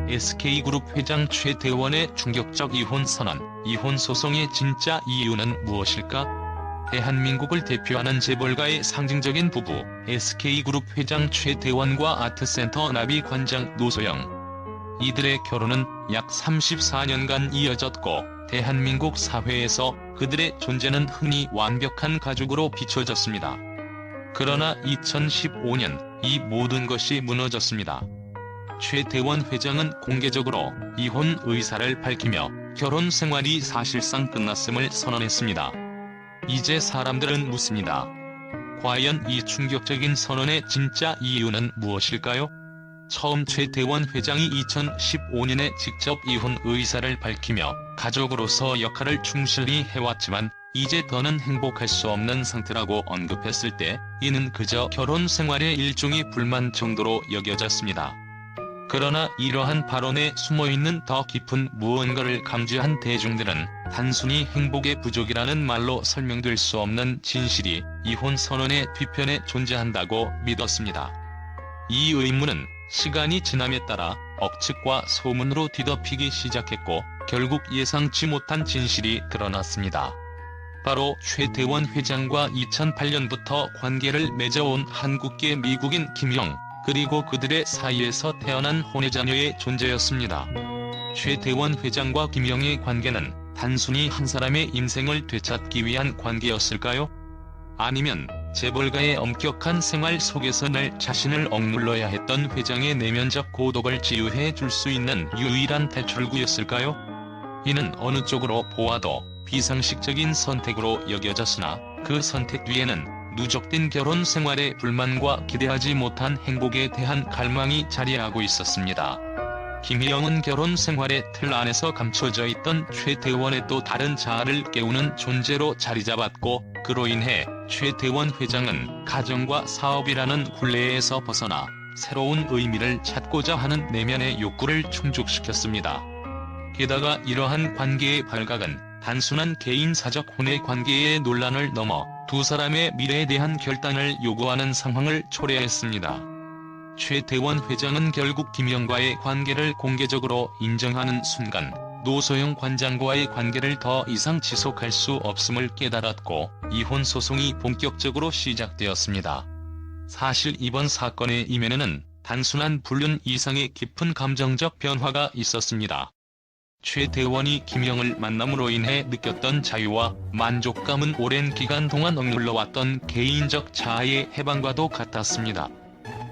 SK그룹 회장 최태원의 충격적 이혼 선언. 이혼 소송의 진짜 이유는 무엇일까? 대한민국을 대표하는 재벌가의 상징적인 부부, SK그룹 회장 최태원과 아트센터 나비 관장 노소영. 이들의 결혼은 약 34년간 이어졌고, 대한민국 사회에서 그들의 존재는 흔히 완벽한 가족으로 비춰졌습니다. 그러나 2015년 이 모든 것이 무너졌습니다. 최태원 회장은 공개적으로 이혼 의사를 밝히며 결혼 생활이 사실상 끝났음을 선언했습니다. 이제 사람들은 묻습니다. 과연 이 충격적인 선언의 진짜 이유는 무엇일까요? 처음 최태원 회장이 2015년에 직접 이혼 의사를 밝히며 가족으로서 역할을 충실히 해왔지만 이제 더는 행복할 수 없는 상태라고 언급했을 때 이는 그저 결혼 생활의 일종의 불만 정도로 여겨졌습니다. 그러나 이러한 발언에 숨어있는 더 깊은 무언가를 감지한 대중들은 단순히 행복의 부족이라는 말로 설명될 수 없는 진실이 이혼 선언의 뒤편에 존재한다고 믿었습니다. 이 의문은 시간이 지남에 따라 억측과 소문으로 뒤덮이기 시작했고 결국 예상치 못한 진실이 드러났습니다. 바로 최태원 회장과 2008년부터 관계를 맺어온 한국계 미국인 김형, 그리고 그들의 사이에서 태어난 혼외자녀의 존재였습니다. 최태원 회장과 김형의 관계는 단순히 한 사람의 인생을 되찾기 위한 관계였을까요? 아니면 재벌가의 엄격한 생활 속에서 늘 자신을 억눌러야 했던 회장의 내면적 고독을 치유해 줄 수 있는 유일한 탈출구였을까요? 이는 어느 쪽으로 보아도 비상식적인 선택으로 여겨졌으나 그 선택 뒤에는 누적된 결혼 생활의 불만과 기대하지 못한 행복에 대한 갈망이 자리하고 있었습니다. 김희영은 결혼 생활의 틀 안에서 감춰져 있던 최태원의 또 다른 자아를 깨우는 존재로 자리잡았고, 그로 인해 최태원 회장은 가정과 사업이라는 굴레에서 벗어나 새로운 의미를 찾고자 하는 내면의 욕구를 충족시켰습니다. 게다가 이러한 관계의 발각은 단순한 개인사적 혼외 관계의 논란을 넘어 두 사람의 미래에 대한 결단을 요구하는 상황을 초래했습니다. 최태원 회장은 결국 김형과의 관계를 공개적으로 인정하는 순간 노소영 관장과의 관계를 더 이상 지속할 수 없음을 깨달았고 이혼 소송이 본격적으로 시작되었습니다. 사실 이번 사건의 이면에는 단순한 불륜 이상의 깊은 감정적 변화가 있었습니다. 최태원이 김형을 만남으로 인해 느꼈던 자유와 만족감은 오랜 기간 동안 억눌러왔던 개인적 자아의 해방과도 같았습니다.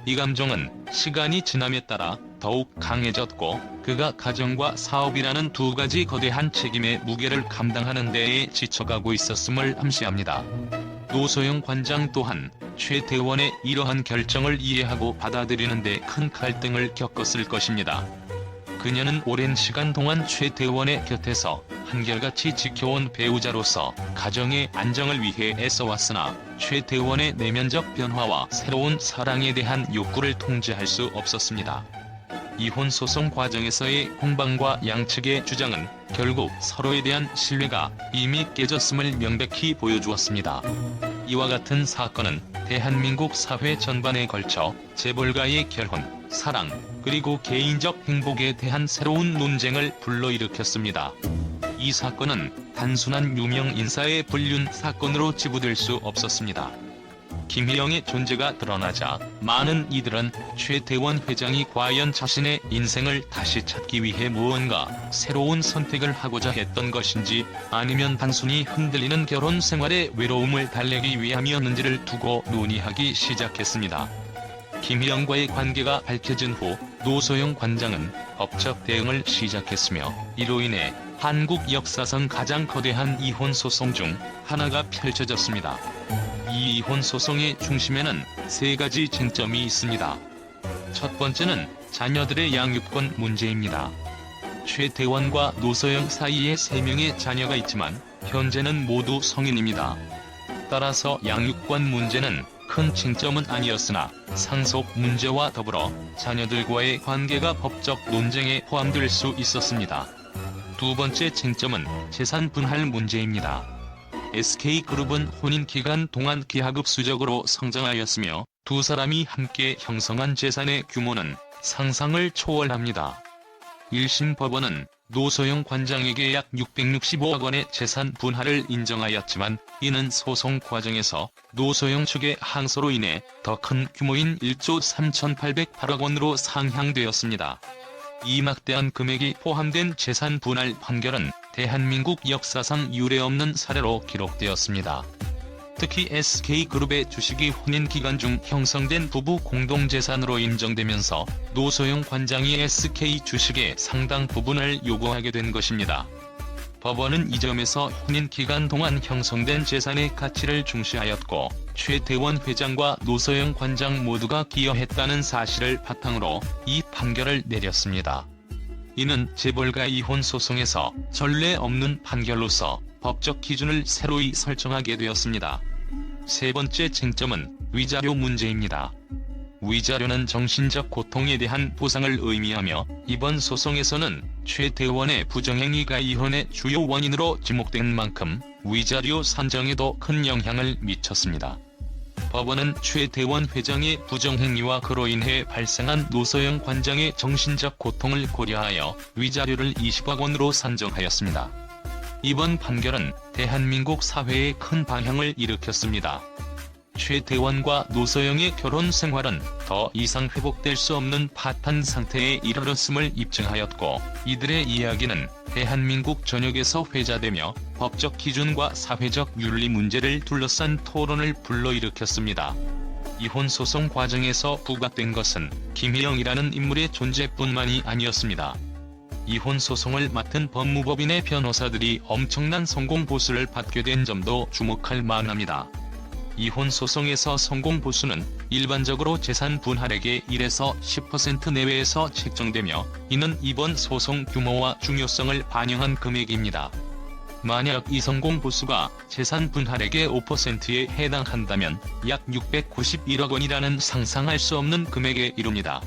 이 감정은 시간이 지남에 따라 더욱 강해졌고 그가 가정과 사업이라는 두 가지 거대한 책임의 무게를 감당하는 데에 지쳐가고 있었음을 암시합니다. 노소영 관장 또한 최태원의 이러한 결정을 이해하고 받아들이는 데 큰 갈등을 겪었을 것입니다. 그녀는 오랜 시간 동안 최태원의 곁에서 한결같이 지켜온 배우자로서 가정의 안정을 위해 애써왔으나 최태원의 내면적 변화와 새로운 사랑에 대한 욕구를 통제할 수 없었습니다. 이혼 소송 과정에서의 공방과 양측의 주장은 결국 서로에 대한 신뢰가 이미 깨졌음을 명백히 보여주었습니다. 이와 같은 사건은 대한민국 사회 전반에 걸쳐 재벌가의 결혼, 사랑, 그리고 개인적 행복에 대한 새로운 논쟁을 불러일으켰습니다. 이 사건은 단순한 유명 인사의 불륜 사건으로 치부될 수 없었습니다. 김희영의 존재가 드러나자 많은 이들은 최태원 회장이 과연 자신의 인생을 다시 찾기 위해 무언가 새로운 선택을 하고자 했던 것인지 아니면 단순히 흔들리는 결혼 생활의 외로움을 달래기 위함이었는지를 두고 논의하기 시작했습니다. 김희영과의 관계가 밝혀진 후 노소영 관장은 법적 대응을 시작했으며 이로 인해 한국 역사상 가장 거대한 이혼 소송 중 하나가 펼쳐졌습니다. 이 이혼 소송의 중심에는 세 가지 쟁점이 있습니다. 첫 번째는 자녀들의 양육권 문제입니다. 최태원과 노소영 사이에 3명의 자녀가 있지만 현재는 모두 성인입니다. 따라서 양육권 문제는 큰 쟁점은 아니었으나 상속 문제와 더불어 자녀들과의 관계가 법적 논쟁에 포함될 수 있었습니다. 두 번째 쟁점은 재산 분할 문제입니다. SK그룹은 혼인 기간 동안 기하급수적으로 성장하였으며 두 사람이 함께 형성한 재산의 규모는 상상을 초월합니다. 1심 법원은 노소영 관장에게 약 665억 원의 재산 분할을 인정하였지만 이는 소송 과정에서 노소영 측의 항소로 인해 더 큰 규모인 1조 3,808억 원으로 상향되었습니다. 이 막대한 금액이 포함된 재산 분할 판결은 대한민국 역사상 유례없는 사례로 기록되었습니다. 특히 SK그룹의 주식이 혼인 기간 중 형성된 부부 공동재산으로 인정되면서 노소영 관장이 SK 주식의 상당 부분을 요구하게 된 것입니다. 법원은 이 점에서 혼인 기간 동안 형성된 재산의 가치를 중시하였고 최태원 회장과 노소영 관장 모두가 기여했다는 사실을 바탕으로 이 판결을 내렸습니다. 이는 재벌가 이혼 소송에서 전례 없는 판결로서 법적 기준을 새로이 설정하게 되었습니다. 세 번째 쟁점은 위자료 문제입니다. 위자료는 정신적 고통에 대한 보상을 의미하며 이번 소송에서는 최태원의 부정행위가 이혼의 주요 원인으로 지목된 만큼 위자료 산정에도 큰 영향을 미쳤습니다. 법원은 최태원 회장의 부정행위와 그로 인해 발생한 노소영 관장의 정신적 고통을 고려하여 위자료를 20억 원으로 산정하였습니다. 이번 판결은 대한민국 사회에 큰 반향을 일으켰습니다. 최태원과 노소영의 결혼 생활은 더 이상 회복될 수 없는 파탄 상태에 이르렀음을 입증하였고 이들의 이야기는 대한민국 전역에서 회자되며 법적 기준과 사회적 윤리 문제를 둘러싼 토론을 불러일으켰습니다. 이혼 소송 과정에서 부각된 것은 김희영이라는 인물의 존재뿐만이 아니었습니다. 이혼 소송을 맡은 법무법인의 변호사들이 엄청난 성공 보수를 받게 된 점도 주목할 만합니다. 이혼 소송에서 성공 보수는 일반적으로 재산 분할액의 1에서 10% 내외에서 책정되며 이는 이번 소송 규모와 중요성을 반영한 금액입니다. 만약 이 성공 보수가 재산 분할액의 5%에 해당한다면 약 691억 원이라는 상상할 수 없는 금액에 이릅니다.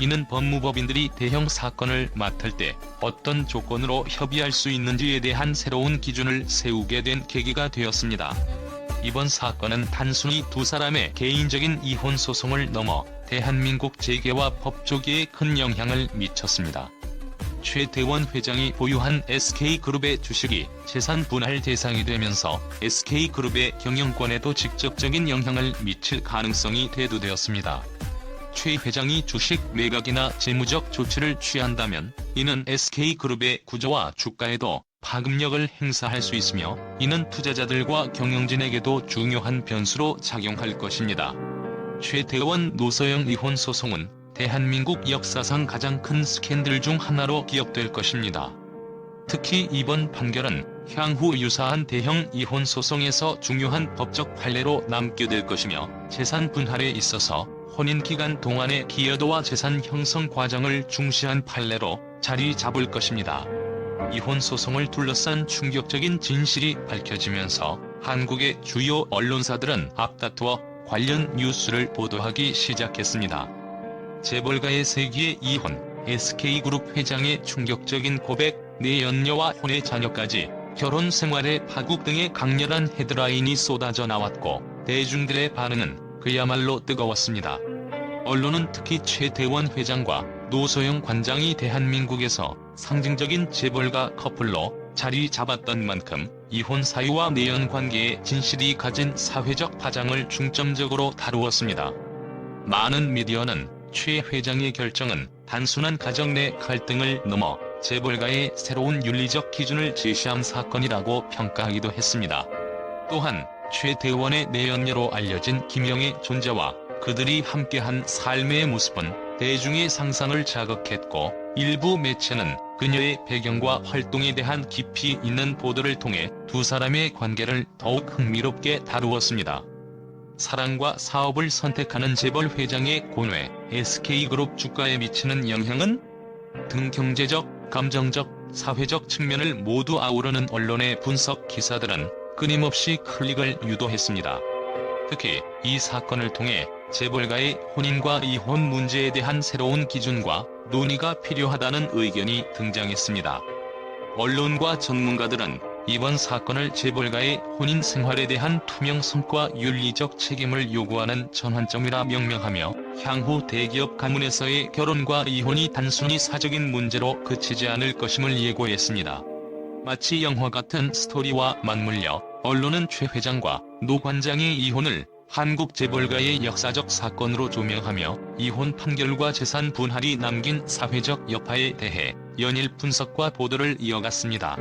이는 법무법인들이 대형 사건을 맡을 때 어떤 조건으로 협의할 수 있는지에 대한 새로운 기준을 세우게 된 계기가 되었습니다. 이번 사건은 단순히 두 사람의 개인적인 이혼 소송을 넘어 대한민국 재계와 법조계에 큰 영향을 미쳤습니다. 최태원 회장이 보유한 SK그룹의 주식이 재산 분할 대상이 되면서 SK그룹의 경영권에도 직접적인 영향을 미칠 가능성이 대두되었습니다. 최 회장이 주식 매각이나 재무적 조치를 취한다면 이는 SK그룹의 구조와 주가에도 파급력을 행사할 수 있으며 이는 투자자들과 경영진에게도 중요한 변수로 작용할 것입니다. 최태원 노소영 이혼 소송은 대한민국 역사상 가장 큰 스캔들 중 하나로 기억될 것입니다. 특히 이번 판결은 향후 유사한 대형 이혼 소송에서 중요한 법적 판례로 남게 될 것이며 재산 분할에 있어서 혼인기간 동안의 기여도와 재산 형성 과정을 중시한 판례로 자리 잡을 것입니다. 이혼 소송을 둘러싼 충격적인 진실이 밝혀지면서 한국의 주요 언론사들은 앞다투어 관련 뉴스를 보도하기 시작했습니다. 재벌가의 세기의 이혼, SK그룹 회장의 충격적인 고백, 내연녀와 혼의 자녀까지 결혼 생활의 파국 등의 강렬한 헤드라인이 쏟아져 나왔고 대중들의 반응은 그야말로 뜨거웠습니다. 언론은 특히 최태원 회장과 노소영 관장이 대한민국에서 상징적인 재벌가 커플로 자리 잡았던 만큼 이혼 사유와 내연 관계의 진실이 가진 사회적 파장을 중점적으로 다루었습니다. 많은 미디어는 최 회장의 결정은 단순한 가정 내 갈등을 넘어 재벌가의 새로운 윤리적 기준을 제시한 사건이라고 평가하기도 했습니다. 또한 최태원의 내연녀로 알려진 김영의 존재와 그들이 함께한 삶의 모습은 대중의 상상을 자극했고 일부 매체는 그녀의 배경과 활동에 대한 깊이 있는 보도를 통해 두 사람의 관계를 더욱 흥미롭게 다루었습니다. 사랑과 사업을 선택하는 재벌 회장의 고뇌, SK그룹 주가에 미치는 영향은? 등 경제적, 감정적, 사회적 측면을 모두 아우르는 언론의 분석 기사들은 끊임없이 클릭을 유도했습니다. 특히 이 사건을 통해 재벌가의 혼인과 이혼 문제에 대한 새로운 기준과 논의가 필요하다는 의견이 등장했습니다. 언론과 전문가들은 이번 사건을 재벌가의 혼인 생활에 대한 투명성과 윤리적 책임을 요구하는 전환점이라 명명하며 향후 대기업 가문에서의 결혼과 이혼이 단순히 사적인 문제로 그치지 않을 것임을 예고했습니다. 마치 영화 같은 스토리와 맞물려 언론은 최 회장과 노 관장의 이혼을 한국 재벌가의 역사적 사건으로 조명하며 이혼 판결과 재산 분할이 남긴 사회적 여파에 대해 연일 분석과 보도를 이어갔습니다.